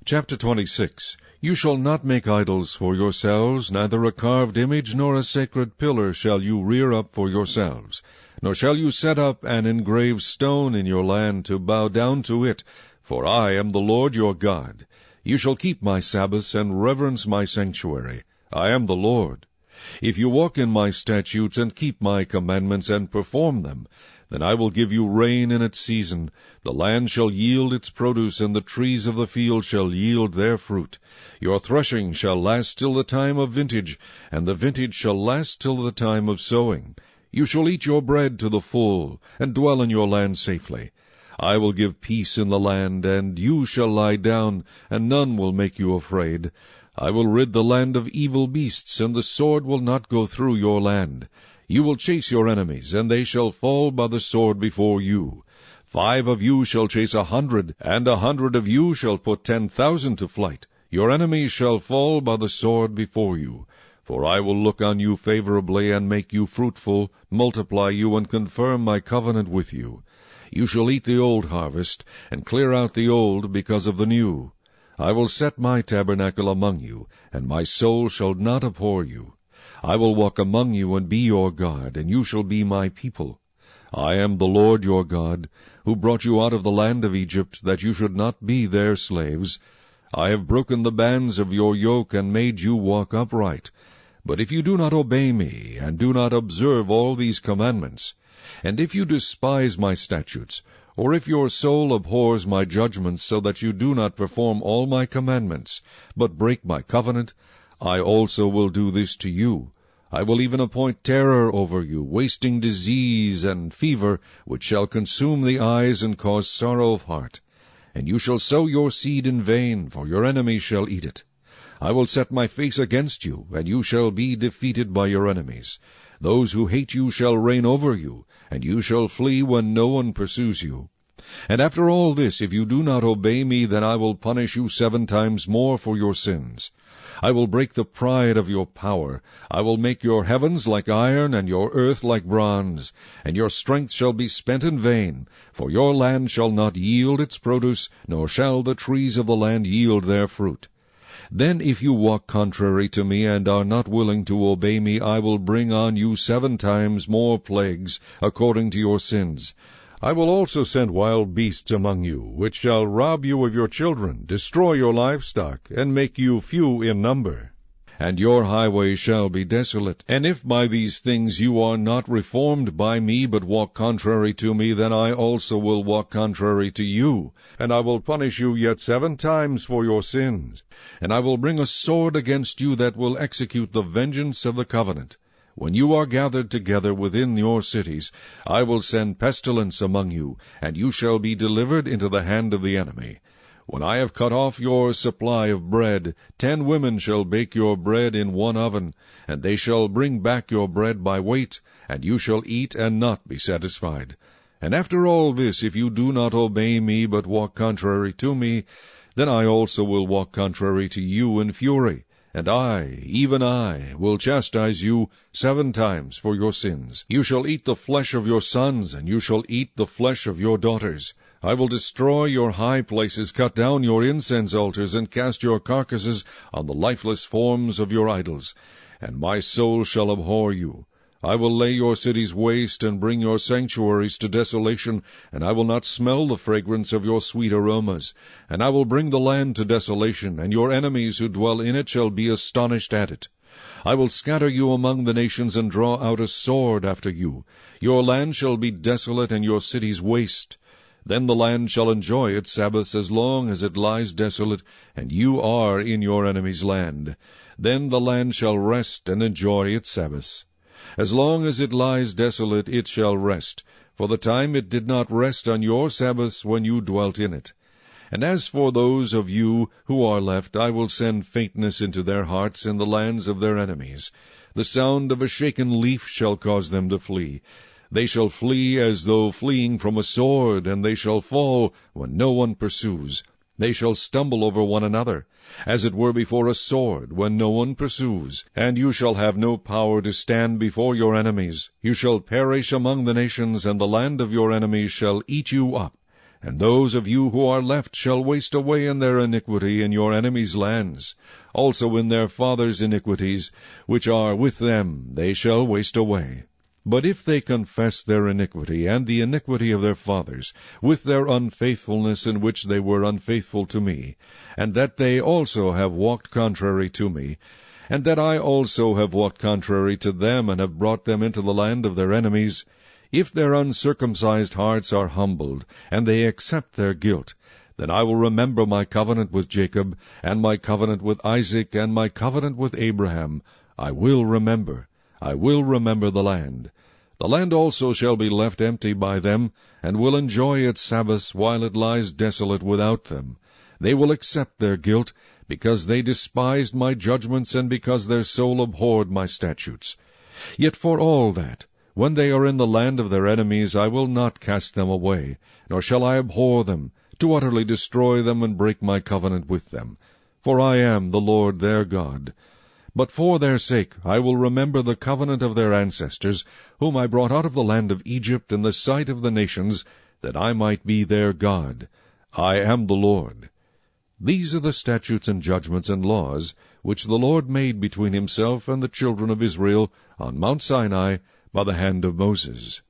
Chapter 26. You shall not make idols for yourselves, neither a carved image nor a sacred pillar shall you rear up for yourselves. Nor shall you set up an engraved stone in your land to bow down to it, for I am the Lord your God. You shall keep my Sabbaths and reverence my sanctuary. I am the Lord. If you walk in my statutes and keep my commandments and perform them, then I will give you rain in its season. The land shall yield its produce, and the trees of the field shall yield their fruit. Your threshing shall last till the time of vintage, and the vintage shall last till the time of sowing. You shall eat your bread to the full, and dwell in your land safely. I will give peace in the land, and you shall lie down, and none will make you afraid. I will rid the land of evil beasts, and the sword will not go through your land. You will chase your enemies, and they shall fall by the sword before you. 5 of you shall chase 100, and 100 of you shall put 10,000 to flight. Your enemies shall fall by the sword before you. For I will look on you favorably, and make you fruitful, multiply you, and confirm my covenant with you. You shall eat the old harvest, and clear out the old because of the new. I will set my tabernacle among you, and my soul shall not abhor you. I will walk among you and be your God, and you shall be my people. I am the Lord your God, who brought you out of the land of Egypt, that you should not be their slaves. I have broken the bands of your yoke, and made you walk upright. But if you do not obey me, and do not observe all these commandments, and if you despise my statutes, or if your soul abhors my judgments, so that you do not perform all my commandments, but break my covenant, I also will do this to you. I will even appoint terror over you, wasting disease and fever, which shall consume the eyes and cause sorrow of heart. And you shall sow your seed in vain, for your enemies shall eat it. I will set my face against you, and you shall be defeated by your enemies. Those who hate you shall reign over you, and you shall flee when no one pursues you. And after all this, if you do not obey me, then I will punish you 7 times more for your sins. I will break the pride of your power. I will make your heavens like iron, and your earth like bronze. And your strength shall be spent in vain, for your land shall not yield its produce, nor shall the trees of the land yield their fruit. Then if you walk contrary to me, and are not willing to obey me, I will bring on you 7 times more plagues, according to your sins. I will also send wild beasts among you, which shall rob you of your children, destroy your livestock, and make you few in number. And your highways shall be desolate. And if by these things you are not reformed by me, but walk contrary to me, then I also will walk contrary to you, and I will punish you yet 7 times for your sins. And I will bring a sword against you that will execute the vengeance of the covenant. When you are gathered together within your cities, I will send pestilence among you, and you shall be delivered into the hand of the enemy. When I have cut off your supply of bread, 10 women shall bake your bread in 1 oven, and they shall bring back your bread by weight, and you shall eat and not be satisfied. And after all this, if you do not obey me, but walk contrary to me, then I also will walk contrary to you in fury. And I, even I, will chastise you 7 times for your sins. You shall eat the flesh of your sons, and you shall eat the flesh of your daughters. I will destroy your high places, cut down your incense altars, and cast your carcasses on the lifeless forms of your idols. And my soul shall abhor you. I will lay your cities waste, and bring your sanctuaries to desolation, and I will not smell the fragrance of your sweet aromas. And I will bring the land to desolation, and your enemies who dwell in it shall be astonished at it. I will scatter you among the nations, and draw out a sword after you. Your land shall be desolate, and your cities waste. Then the land shall enjoy its Sabbaths as long as it lies desolate, and you are in your enemy's land. Then the land shall rest and enjoy its Sabbaths. As long as it lies desolate, it shall rest, for the time it did not rest on your Sabbaths when you dwelt in it. And as for those of you who are left, I will send faintness into their hearts in the lands of their enemies. The sound of a shaken leaf shall cause them to flee. They shall flee as though fleeing from a sword, and they shall fall when no one pursues. They shall stumble over one another, as it were before a sword, when no one pursues. And you shall have no power to stand before your enemies. You shall perish among the nations, and the land of your enemies shall eat you up. And those of you who are left shall waste away in their iniquity in your enemies' lands. Also in their fathers' iniquities, which are with them, they shall waste away. But if they confess their iniquity, and the iniquity of their fathers, with their unfaithfulness in which they were unfaithful to me, and that they also have walked contrary to me, and that I also have walked contrary to them, and have brought them into the land of their enemies, if their uncircumcised hearts are humbled, and they accept their guilt, then I will remember my covenant with Jacob, and my covenant with Isaac, and my covenant with Abraham. I will remember the land. The land also shall be left empty by them, and will enjoy its Sabbaths while it lies desolate without them. They will accept their guilt, because they despised my judgments, and because their soul abhorred my statutes. Yet for all that, when they are in the land of their enemies, I will not cast them away, nor shall I abhor them, to utterly destroy them and break my covenant with them. For I am the Lord their God. But for their sake I will remember the covenant of their ancestors, whom I brought out of the land of Egypt in the sight of the nations, that I might be their God. I am the Lord. These are the statutes and judgments and laws, which the Lord made between himself and the children of Israel on Mount Sinai, by the hand of Moses.